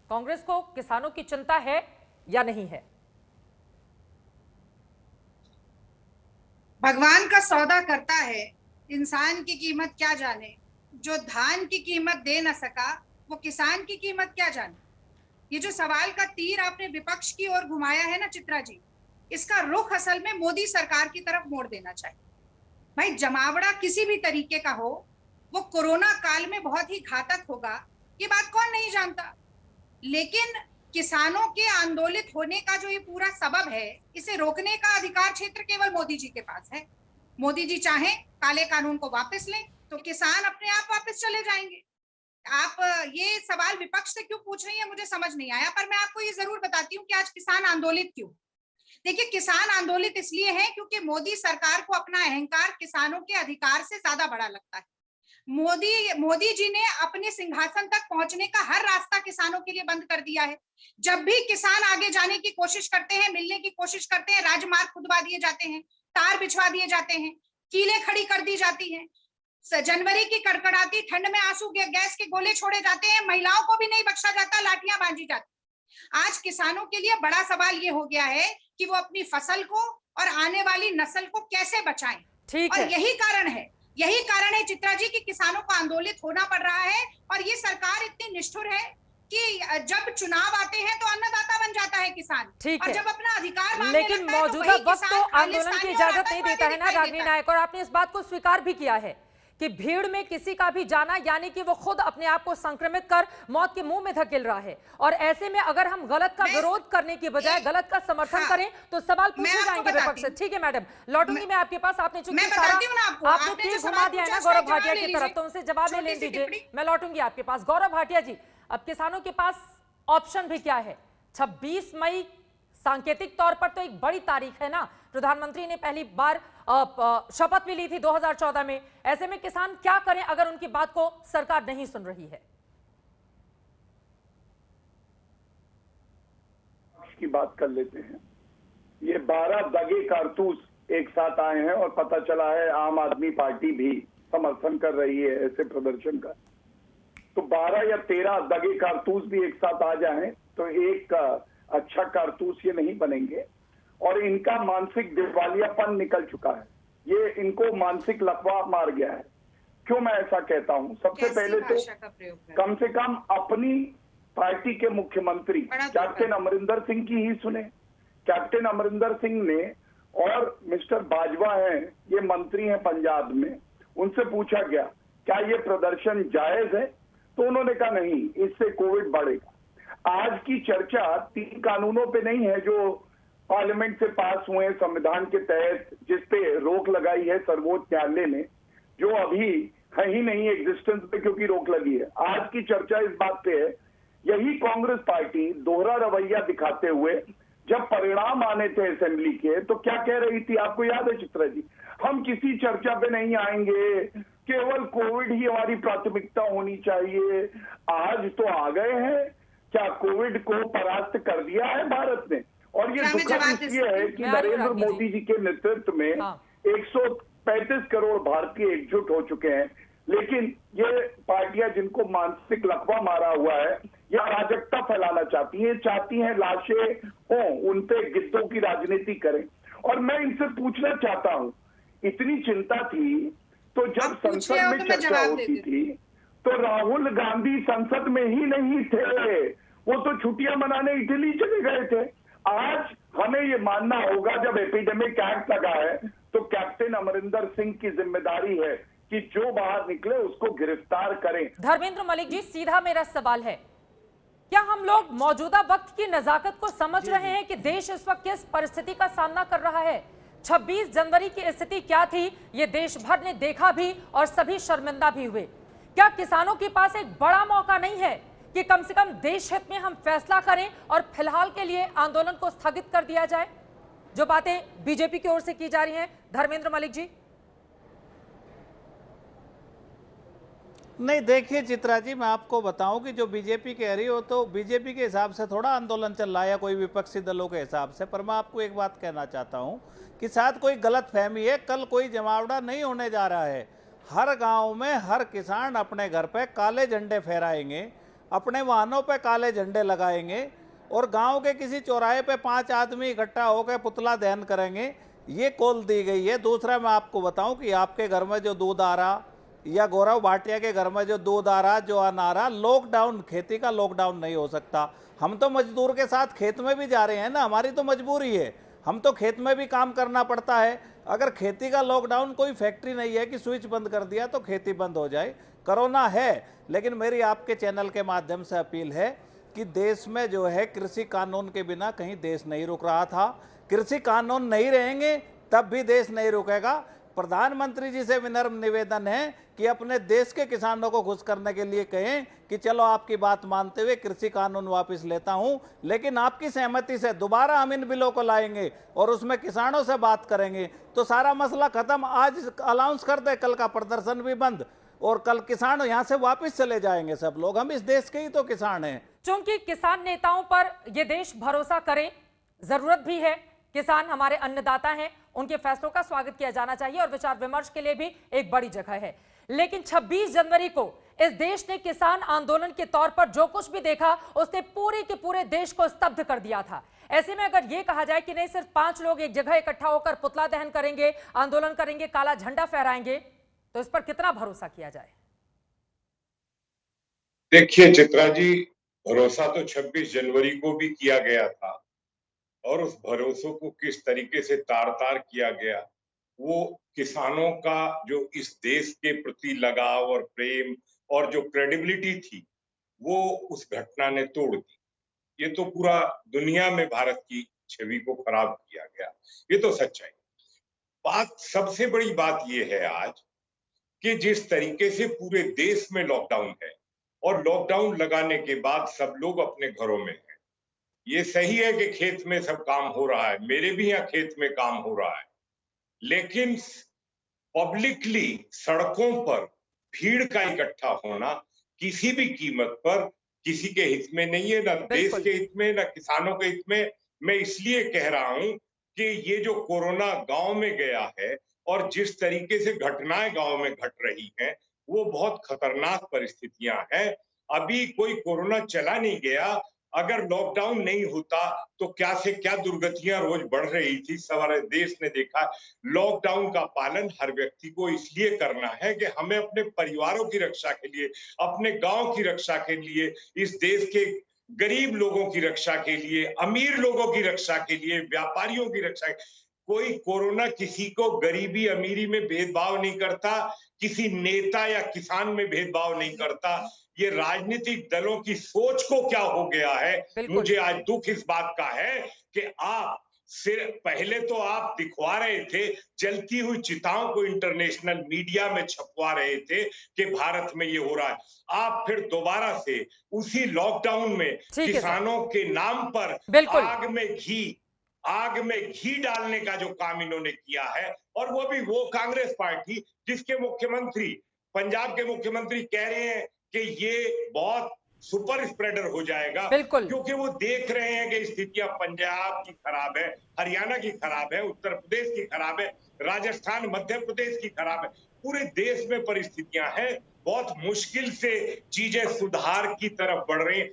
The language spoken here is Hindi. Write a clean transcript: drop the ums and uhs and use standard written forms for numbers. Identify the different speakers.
Speaker 1: कांग्रेस को किसानों की चिंता है या नहीं है?
Speaker 2: भगवान का सौदा करता है, इंसान की कीमत क्या जाने। जो धान की कीमत दे न सका, वो किसान की कीमत क्या जाने। ये जो सवाल का तीर आपने विपक्ष की ओर घुमाया है ना चित्रा जी, इसका रुख असल में मोदी सरकार की तरफ मोड़ देना चाहिए। भाई, जमावड़ा किसी भी तरीके का हो, वो कोरोना काल में बहुत ही घातक होगा, ये बात कौन नहीं जानता। लेकिन किसानों के आंदोलित होने का जो ये पूरा सबब है, इसे रोकने का अधिकार क्षेत्र केवल मोदी जी के पास है। मोदी जी चाहें काले कानून को वापस लें तो किसान अपने आप वापस चले जाएंगे। आप ये सवाल विपक्ष से क्यों पूछ रही हैं, मुझे समझ नहीं आया। पर मैं आपको ये जरूर बताती हूँ कि आज किसान आंदोलित क्यों। देखिए, किसान आंदोलित इसलिए है क्योंकि मोदी सरकार को अपना अहंकार किसानों के अधिकार से ज्यादा बड़ा लगता है। मोदी जी ने अपने सिंहासन तक पहुंचने का हर रास्ता किसानों के लिए बंद कर दिया है। जब भी किसान आगे जाने की कोशिश करते हैं, मिलने की कोशिश करते हैं, राजमार्ग खुदवा दिए जाते हैं, तार बिछवा दिए जाते हैं, कीलें खड़ी कर दी जाती हैं। जनवरी की कड़कड़ाती ठंड में आंसू गैस के गोले छोड़े जाते हैं, महिलाओं को भी नहीं बख्शा जाता, लाठियां बांधी जाती। आज किसानों के लिए बड़ा सवाल ये हो गया है कि वो अपनी फसल को और आने वाली नस्ल को कैसे बचाएं।
Speaker 1: ठीक है।
Speaker 2: और यही कारण है चित्रा जी कि किसानों को आंदोलित होना पड़ रहा है। और ये सरकार इतनी निष्ठुर है कि जब चुनाव आते हैं तो अन्नदाता बन जाता है किसान,
Speaker 1: ठीक
Speaker 2: और
Speaker 1: है,
Speaker 2: जब अपना अधिकार मांगने
Speaker 1: लेकिन
Speaker 2: लगता है तो
Speaker 1: मौजूदा
Speaker 2: वही
Speaker 1: वक्त तो
Speaker 2: किसान
Speaker 1: आंदोलन की
Speaker 2: खालिस्तानी और
Speaker 1: इजाजत नहीं देता
Speaker 2: आतंकवादी
Speaker 1: है ना
Speaker 2: दिखाई
Speaker 1: रागिनी
Speaker 2: देता है।
Speaker 1: नायक, और आपने इस बात को स्वीकार भी किया है कि भीड़ में किसी का भी जाना यानी कि वो खुद अपने आप को संक्रमित कर मौत के मुंह में धकेल रहा है। और ऐसे में अगर हम गलत का विरोध करने की बजाय गलत का समर्थन करें तो सवाल पूछे जाएंगे विपक्ष से। ठीक है मैडम, लौटूंगी मैं आपके पास। आपने चूंकि सारा आपने तीर घुमा दिया है ना गौरव भाटिया की तरफ, तो उनसे जवाब ले लीजिए। मैं लौटूंगी आपके पास। गौरव भाटिया जी, अब किसानों के पास ऑप्शन भी क्या है? 26 मई सांकेतिक तौर पर तो एक बड़ी तारीख है ना, प्रधानमंत्री ने पहली बार शपथ भी ली थी 2014 में। ऐसे में किसान क्या करें अगर उनकी बात को सरकार नहीं सुन रही है?
Speaker 3: की बात कर लेते हैं। ये 12 दगे कारतूस एक साथ आए हैं और पता चला है आम आदमी पार्टी भी समर्थन कर रही है ऐसे प्रदर्शन का। तो 12 या 13 दगे कारतूस भी एक साथ आ जाएं तो एक अच्छा कारतूस ये नहीं बनेंगे। और इनका मानसिक दिवालियापन निकल चुका है, ये इनको मानसिक लकवा मार गया है। क्यों मैं ऐसा कहता हूं? सबसे पहले तो कम से कम अपनी पार्टी के मुख्यमंत्री कैप्टन अमरिंदर सिंह की ही सुने। कैप्टन अमरिंदर सिंह ने, और मिस्टर बाजवा हैं, ये मंत्री हैं पंजाब में, उनसे पूछा गया क्या ये प्रदर्शन जायज है, तो उन्होंने कहा नहीं, इससे कोविड बढ़ेगा। आज की चर्चा 3 कानूनों पे नहीं है जो पार्लियामेंट से पास हुए संविधान के तहत, जिस पे रोक लगाई है सर्वोच्च न्यायालय ने, जो अभी है ही नहीं एग्जिस्टेंस पे क्योंकि रोक लगी है। आज की चर्चा इस बात पे है, यही कांग्रेस पार्टी दोहरा रवैया दिखाते हुए जब परिणाम आने थे असेंबली के तो क्या कह रही थी, आपको याद है चित्रा जी? हम किसी चर्चा पे नहीं आएंगे, केवल कोविड ही हमारी प्राथमिकता होनी चाहिए। आज तो आ गए हैं, क्या कोविड को परास्त कर दिया है भारत ने? और ये दुखद इसलिए है कि नरेंद्र मोदी जी के नेतृत्व में 135 करोड़ भारतीय एकजुट हो चुके हैं। लेकिन ये पार्टियां जिनको मानसिक लकवा मारा हुआ है, या अराजकता फैलाना चाहती हैं, चाहती हैं लाशें हों, उनपे गिद्धों की राजनीति करें। और मैं इनसे पूछना चाहता हूं, इतनी चिंता थी तो जब संसद में चर्चा होती थी तो राहुल गांधी संसद में ही नहीं थे, वो तो छुट्टियां मनाने इटली चले गए थे। आज हमें ये मानना होगा, जब एपिडेमिक एक्ट लगा है तो कैप्टन अमरिंदर सिंह की जिम्मेदारी है कि जो बाहर निकले उसको गिरफ्तार करें।
Speaker 1: धर्मेंद्र मलिक जी, सीधा मेरा सवाल है, क्या हम लोग मौजूदा वक्त की नजाकत को समझ रहे हैं कि देश इस वक्त किस परिस्थिति का सामना कर रहा है? 26 जनवरी की स्थिति क्या थी ये देश भर ने देखा भी और सभी शर्मिंदा भी हुए। क्या किसानों के पास एक बड़ा मौका नहीं है कि कम से कम देश हित में हम फैसला करें और फिलहाल के लिए आंदोलन को स्थगित कर दिया जाए, जो बातें बीजेपी की ओर से की जा रही हैं? धर्मेंद्र मलिक जी।
Speaker 4: नहीं, देखिए चित्रा जी, मैं आपको बताऊं कि जो बीजेपी कह रही हो तो बीजेपी के हिसाब से थोड़ा आंदोलन चल रहा है या कोई विपक्षी दलों के हिसाब से। पर मैं आपको एक बात कहना चाहता हूं कि शायद कोई गलत फहमी है, कल कोई जमावड़ा नहीं होने जा रहा है। हर गांव में हर किसान अपने घर पे काले झंडे फहराएंगे अपने वाहनों पे काले झंडे लगाएंगे और गांव के किसी चौराहे पे 5 आदमी इकट्ठा होकर पुतला दहन करेंगे, ये कॉल दी गई है। दूसरा मैं आपको बताऊं कि आपके घर में जो दूध आ रहा या गौरव भाटिया के घर में जो दूध आ रहा, जो अन्न आ रहा, लॉकडाउन, खेती का लॉकडाउन नहीं हो सकता। हम तो मजदूर के साथ खेत में भी जा रहे हैं ना, हमारी तो मजबूरी है, हम तो खेत में भी काम करना पड़ता है। अगर खेती का लॉकडाउन, कोई फैक्ट्री नहीं है कि स्विच बंद कर दिया तो खेती बंद हो जाए। कोरोना है, लेकिन मेरी आपके चैनल के माध्यम से अपील है कि देश में जो है कृषि कानून के बिना कहीं देश नहीं रुक रहा था। कृषि कानून नहीं रहेंगे तब भी देश नहीं रुकेगा। प्रधानमंत्री जी से विनम्र निवेदन है कि अपने देश के किसानों को खुश करने के लिए कहें कि चलो आपकी बात मानते हुए कृषि कानून वापस लेता हूं, लेकिन आपकी सहमति से दोबारा हम इन बिलों को लाएंगे और उसमें किसानों से बात करेंगे तो सारा मसला खत्म। आज अनाउंस कर दे, कल का प्रदर्शन भी बंद और कल किसान यहां से वापस चले जाएंगे सब लोग। हम इस देश के ही तो किसान हैं।
Speaker 1: चूंकि किसान नेताओं पर ये देश भरोसा करे, जरूरत भी है, किसान हमारे अन्नदाता हैं, उनके फैसलों का स्वागत किया जाना चाहिए और विचार विमर्श के लिए भी एक बड़ी जगह है। लेकिन 26 जनवरी को इस देश ने किसान आंदोलन के तौर पर जो कुछ भी देखा उसने पूरे के पूरे देश को स्तब्ध कर दिया था। ऐसे में अगर यह कहा जाए कि नहीं, सिर्फ 5 लोग एक जगह इकट्ठा होकर पुतला दहन करेंगे, आंदोलन करेंगे, काला झंडा फहराएंगे, तो इस पर कितना भरोसा किया जाए?
Speaker 5: देखिए चित्रा जी, भरोसा तो 26 जनवरी को भी किया गया था और उस भरोसे को किस तरीके से तार-तार किया गया, वो किसानों का जो इस देश के प्रति लगाव और प्रेम और जो क्रेडिबिलिटी थी, वो उस घटना ने तोड़ दी। ये तो पूरा दुनिया में भारत की छवि को खराब किया गया, ये तो सच्चाई। सबसे बड़ी बात ये है आज कि जिस तरीके से पूरे देश में लॉकडाउन है और लॉकडाउन लगाने के बाद सब लोग अपने घरों में हैं। ये सही है कि खेत में सब काम हो रहा है, मेरे भी यहाँ खेत में काम हो रहा है, लेकिन पब्लिकली सड़कों पर भीड़ का इकट्ठा होना किसी भी कीमत पर किसी के हित में नहीं है, ना देश के हित में, ना किसानों के हित में। मैं इसलिए कह रहा हूं कि ये जो कोरोना गांव में गया है और जिस तरीके से घटनाएं गांव में घट रही हैं, वो बहुत खतरनाक परिस्थितियां हैं। अभी कोई कोरोना चला नहीं गया, अगर लॉकडाउन नहीं होता तो क्या से क्या दुर्गतियां रोज बढ़ रही थी, सारे देश ने देखा। लॉकडाउन का पालन हर व्यक्ति को इसलिए करना है कि हमें अपने परिवारों की रक्षा के लिए, अपने गांव की रक्षा के लिए, इस देश के गरीब लोगों की रक्षा के लिए, अमीर लोगों की रक्षा के लिए, व्यापारियों की रक्षा। कोई कोरोना किसी को गरीबी अमीरी में भेदभाव नहीं करता, किसी नेता या किसान में भेदभाव नहीं करता। ये राजनीतिक दलों की सोच को क्या हो गया है, मुझे आज दुख इस बात का है कि आप सिर्फ पहले तो आप दिखवा रहे थे, जलती हुई चिताओं को इंटरनेशनल मीडिया में छपवा रहे थे कि भारत में ये हो रहा है। आप फिर दोबारा से उसी लॉकडाउन में किसानों के नाम पर आग में घी डालने का जो काम इन्होंने किया है, और वो भी वो कांग्रेस पार्टी जिसके मुख्यमंत्री, पंजाब के मुख्यमंत्री कह रहे हैं कि ये बहुत सुपर स्प्रेडर हो जाएगा, क्योंकि वो देख रहे हैं कि स्थितियां पंजाब की खराब है, हरियाणा की खराब है, उत्तर प्रदेश की खराब है, राजस्थान मध्य प्रदेश की खराब है, पूरे देश में परिस्थितियां हैं। बहुत मुश्किल से चीजें सुधार की तरफ बढ़ रही हैं।